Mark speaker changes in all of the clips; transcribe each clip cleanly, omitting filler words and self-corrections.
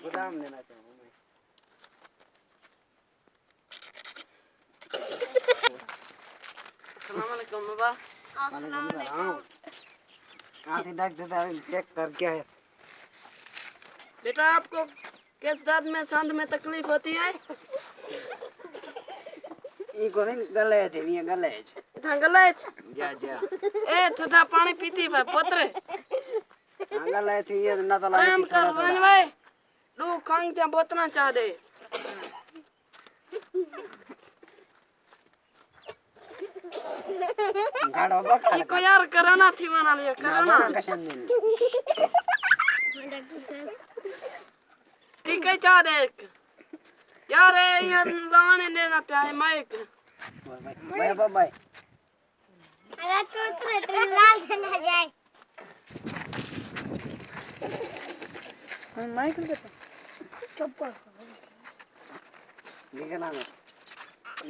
Speaker 1: गोदाम लेना चाहूँ मैं।
Speaker 2: अस्सलाम वालेकुम बाबा।
Speaker 1: अस्सलाम वालेकुम। आधी डॉक्टर साहब चेक कर क्या है?
Speaker 2: बेटा आपको किस दर्द में सांध में तकलीफ होती है?
Speaker 1: ये कोई गले थे नहीं गले
Speaker 2: इतना गले
Speaker 1: जा जा
Speaker 2: ए ठंडा पानी पीती है पुत्र
Speaker 1: गले थी ये ना तो लागे
Speaker 2: आराम कर वन भाई दो खांग त्या बोतना चाह दे
Speaker 1: गाड़ो बखा
Speaker 2: इको यार करना थी मना लिया करना
Speaker 1: कशन दिन
Speaker 3: डॉक्टर साहब
Speaker 2: ठीक है चाह दे यार ये लाने देना प्यारे माइक
Speaker 1: बाय बाय बाय
Speaker 3: अगर तो लाल ना जाए
Speaker 2: माइक दे
Speaker 3: चप्पल
Speaker 1: निकला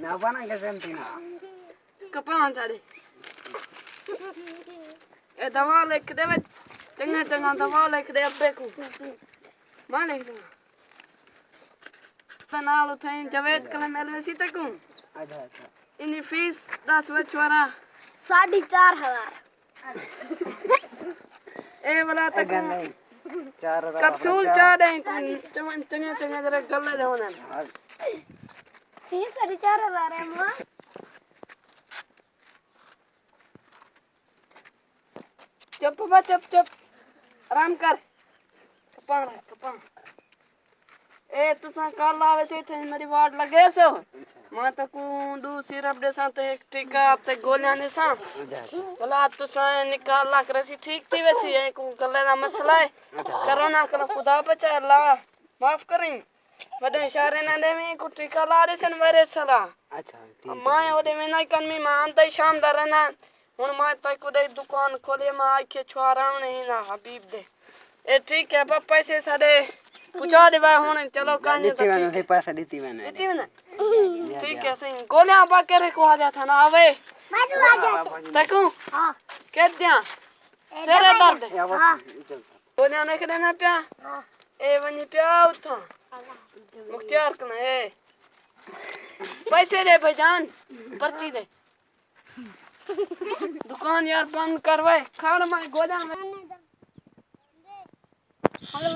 Speaker 1: ना बना के सेम ना
Speaker 2: कपां चाले ए दवा लिख दे चंगा चंगा दवा लिख दे अब्बे को मां लिख दे नाल उठाई जवेद कलम एलवेसी तक
Speaker 1: अच्छा अच्छा
Speaker 2: इनकी फीस 10 बचवारा
Speaker 3: 4,500
Speaker 2: ए वाला तक
Speaker 1: नहीं 4,000
Speaker 2: कप्सूल चाह दे चमन चंगे चंगे जरा गले दे होना
Speaker 3: फीस 4,500 है मां
Speaker 2: चुप बा चुप आराम कर कपां ए तुसा कल आवे से थे मेरी वार्ड लगे सो मैं तो को दू सिरप दे सा ते एक टीका ते गोलियां ने सा भला तुसा निकाल ला करे सी ठीक थी वैसी है को गले ना मसला है कोरोना का खुदा बचा अल्लाह माफ करें बड़े इशारे ना दे में को टीका ला रे सन मेरे सला
Speaker 1: अच्छा ठीक
Speaker 2: मां ओदे में नहीं कन में मान तई शानदार ना हुन मैं तई को दे दुकान खोले मैं आके छुआरा नहीं ना हबीब दे ए ठीक है पापा पैसे साडे पूछा दे भाई हुन चलो काने तो ठीक
Speaker 1: है पैसा देती मैंने
Speaker 2: ठीक है सही गोलियां पा के को आ जाता ना आवे
Speaker 3: मैं तो आ गया
Speaker 2: देखो
Speaker 3: हां
Speaker 2: कह दिया सेरे दर्द
Speaker 3: हां
Speaker 2: गोलियां नहीं देना प्या ए वनी प्या उठा मुख्तियार कना ए पैसे दे भाईजान पर्ची दे दुकान यार बंद करवाए खाड़ में गोदाम में
Speaker 3: हेलो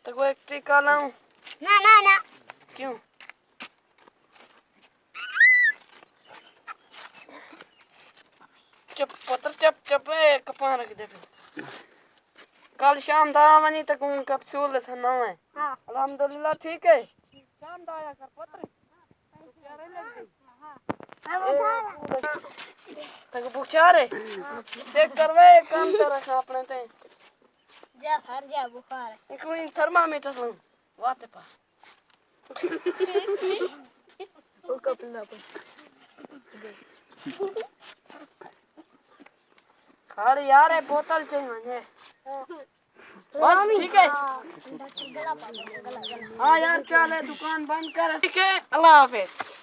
Speaker 2: तो एक टीका लाऊं
Speaker 3: ना
Speaker 2: क्यों चुप पुत्र चुप कपां रख दे कल शाम दा वनी तक कप्सूल सना है
Speaker 3: हां
Speaker 2: अल्हम्दुलिल्लाह ठीक है शाम दा आया कर पुत्र प्यारे लग गई तक बुखार है चेक करवे काम तो रखा अपने ते
Speaker 3: जा हर जा बुखार है
Speaker 2: एक कोई थर्मामीटर लूं वाते पा ओ कपला पे खाड़ यार है बोतल चाहिए मुझे बस ठीक है हाँ यार चल दुकान बंद कर ठीक है अल्लाह हाफिज।